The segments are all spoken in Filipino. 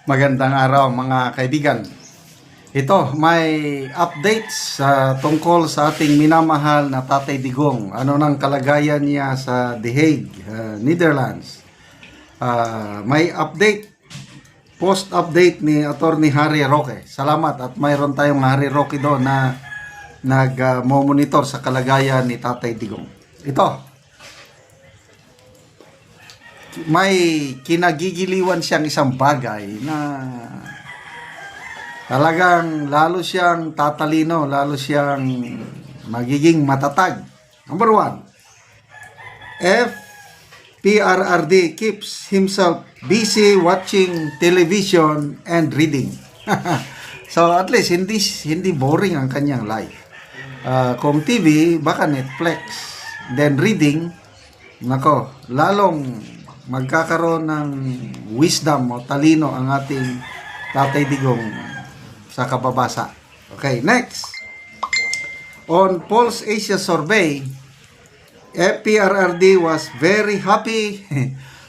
Magandang araw mga kaibigan. Ito, may updates tungkol sa ating minamahal na Tatay Digong. Ano nang kalagayan niya sa The Hague, Netherlands. May update, post-update ni Attorney Harry Roque. Salamat at mayroon tayong Harry Roque doon na nag-monitor sa kalagayan ni Tatay Digong. Ito, may kinagigiliwan siyang isang bagay na talagang lalo siyang tatalino, lalo siyang magiging matatag. Number 1, PRRD keeps himself busy watching television and reading. So at least hindi boring ang kanyang life. Kung TV, baka Netflix. Then reading, nako, lalong magkakaroon ng wisdom o talino ang ating Tatay Digong sa kababasa. Okay, next. On Pulse Asia survey, PRRD was very happy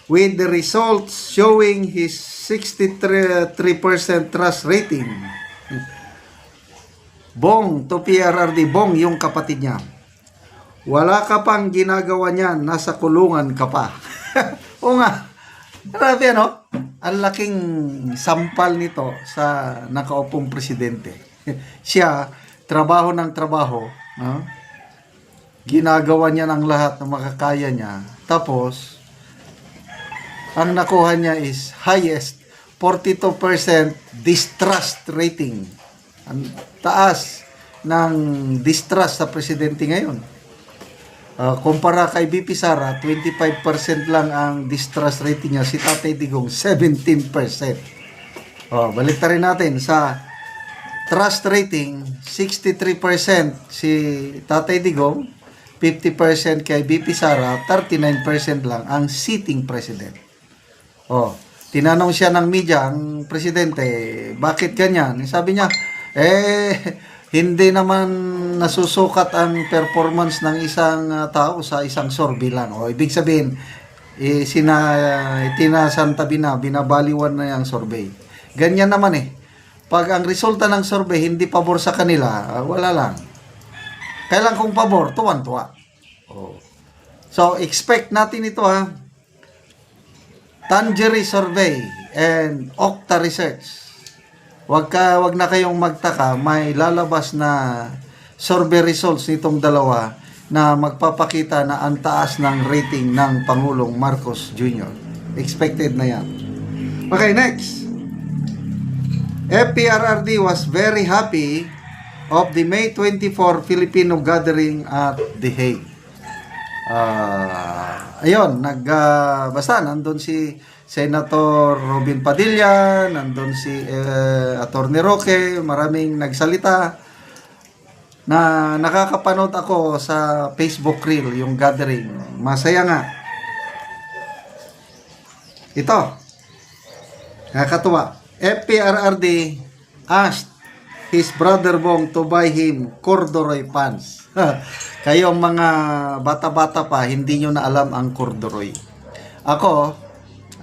with the results showing his 63% trust rating. Bong to PRRD, Bong yung kapatid niya. Wala ka pang ginagawa niyan, nasa kulungan ka pa. O nga, grabe ano? Ang laking sampal nito sa nakaupong presidente. Siya, trabaho ng trabaho, ginagawa niya ng lahat na makakaya niya. Tapos, ang nakuha niya is highest 42% distrust rating. Ang taas ng distrust sa presidente ngayon. Kumpara kay BP Sara, 25% lang ang distrust rating niya. Si Tatay Digong, 17%. Baliktarin natin. Sa trust rating, 63% si Tatay Digong, 50% kay BP Sara, 39% lang ang sitting president. Tinanong siya ng media, ang presidente, bakit ganyan? Sabi niya, hindi naman nasusukat ang performance ng isang tao sa isang survey lang. Ibig sabihin, tinasantabi na, binabaliwan na yung survey. Ganyan naman Pag ang resulta ng survey hindi pabor sa kanila, wala lang. Kailan kung pabor, tuwan-tuwa. So, expect natin ito Tangery Survey and Okta Research. Wag na kayong magtaka, may lalabas na survey results nitong dalawa na magpapakita na ang taas ng rating ng Pangulong Marcos Jr. Expected na yan. Okay, next. PRRD was very happy of the May 24 Filipino gathering at The Hague. Ayun, basta nandun si Senator Robin Padilla, nandun si Attorney Roque, maraming nagsalita na nakakapanood ako sa Facebook Reel, yung gathering. Masaya nga. Ito, nakakatuwa. FPRRD asked his brother Bong to buy him corduroy pants. Kayong mga bata-bata pa, hindi nyo na alam ang corduroy. Ako,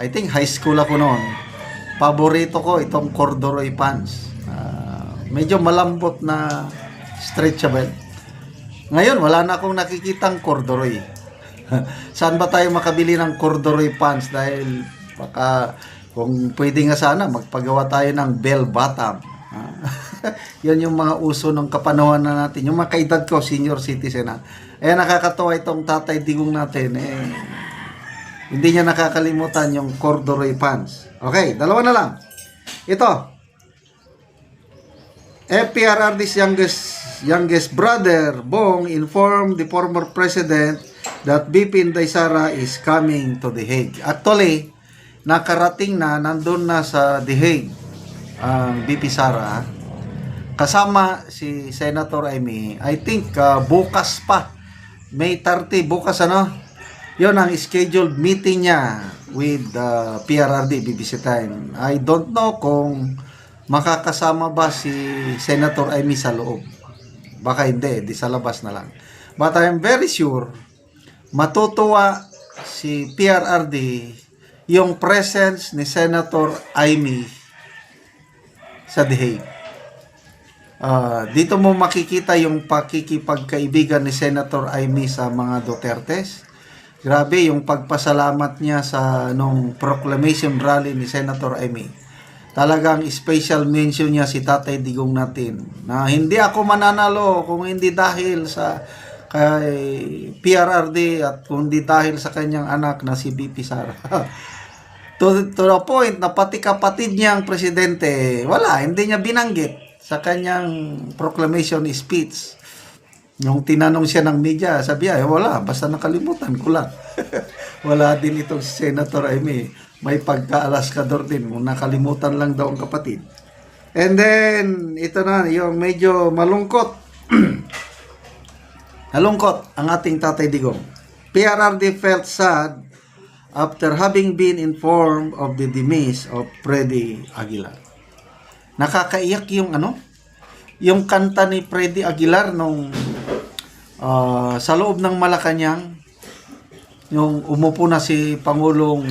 I think high school ako noon. Paborito ko itong corduroy pants. Medyo malambot na stretchable. Ngayon, wala na akong nakikitang corduroy. Saan ba tayo makabili ng corduroy pants? Dahil baka, kung pwede nga sana, magpagawa tayo ng bell bottom. Yan yung mga uso ng kapanahuan na natin. Yung mga kaedad ko, senior citizen nakakatawa itong Tatay Digong natin. Hindi niya nakakalimutan yung corduroy pants. Okay, dalawa na lang. Ito. FPRRD's youngest brother, Bong, informed the former president that BP Inday Sara is coming to The Hague. Actually, nakarating na, nandun na sa The Hague ang BP Sara. Kasama si Senator Amy. I think bukas pa. May 30, bukas Yon ang scheduled meeting niya with PRRD, BBC Time. I don't know kung makakasama ba si Senator Amy sa loob. Baka hindi, di sa labas na lang. But I am very sure, matutuwa si PRRD yung presence ni Senator Amy sa The Hague. Dito mo makikita yung pakikipagkaibigan ni Senator Amy sa mga Dutertes. Grabe yung pagpasalamat niya sa nung proclamation rally ni Senator Amy. Talagang special mention niya si Tatay Digong natin na hindi ako mananalo kung hindi dahil sa kay PRRD at kung hindi dahil sa kanyang anak na si BP Sara. to the point na pati kapatid niyang presidente, wala, hindi niya binanggit sa kanyang proclamation speech. Nung tinanong siya ng media, sabi niya, wala, basta nakalimutan ko lang. Wala din itong Senator Amy. May pagka-alaskador din, kung nakalimutan lang daw ang kapatid. And then, ito na, yung medyo malungkot. Nalungkot ang ating Tatay Digong. PRRD felt sad after having been informed of the demise of Freddy Aguilar. Nakakaiyak yung yung kanta ni Freddy Aguilar nung sa loob ng Malacanang, yung umupo na si Pangulong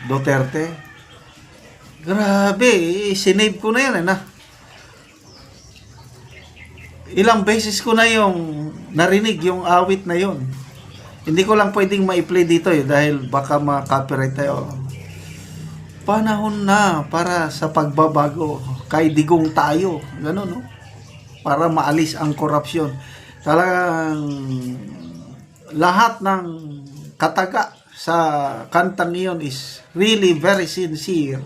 Duterte. Grabe, sinave ko na yan. Ilang beses ko na yung narinig yung awit na yun. Hindi ko lang pwedeng ma-play dito dahil baka ma-copyright tayo. Panahon na para sa pagbabago, kay Digong tayo. Ganun, no? Para maalis ang korupsyon. Talagang lahat ng kataga sa kantang iyon is really very sincere.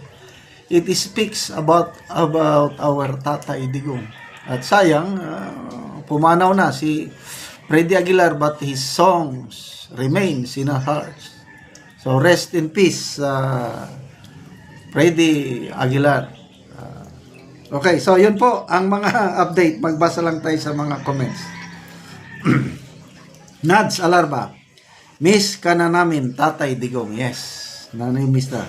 It speaks about our Tatay Digong. At sayang, pumanaw na si Freddy Aguilar, but his songs remains in our hearts. So rest in peace, Freddy Aguilar. Okay, so yun po ang mga update. Magbasa lang tayo sa mga comments. Nads Alarba, miss ka na namin, Tatay Digong. Yes, miss na.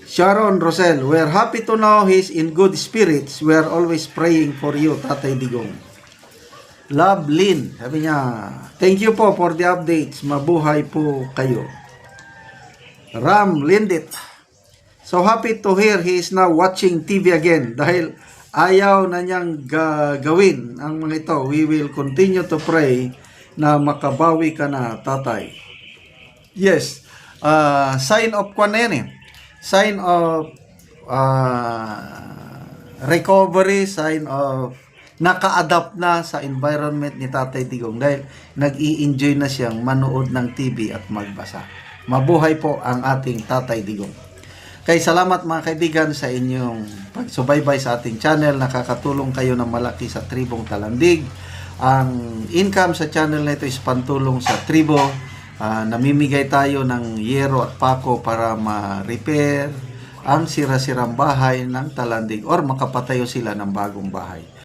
Sharon Rosel, we're happy to know he's in good spirits. We're always praying for you, Tatay Digong. Love Lynn, sabi niya, thank you po for the updates. Mabuhay po kayo. Ram Lindit, so happy to hear he is now watching TV again dahil ayaw na niyang gawin ang mga ito. We will continue to pray na makabawi ka na, Tatay. Yes, sign of kwan na yan sign of recovery, sign of naka-adapt na sa environment ni Tatay Digong dahil nag-i-enjoy na siyang manood ng TV at magbasa. Mabuhay po ang ating Tatay Digong. Kaya salamat mga kaibigan sa inyong pagsubaybay sa ating channel. Nakakatulong kayo ng malaki sa Tribong Talandig. Ang income sa channel na ito is pantulong sa tribo. Namimigay tayo ng yero at pako para ma-repair ang sira-sirang bahay ng Talandig or makapatayo sila ng bagong bahay.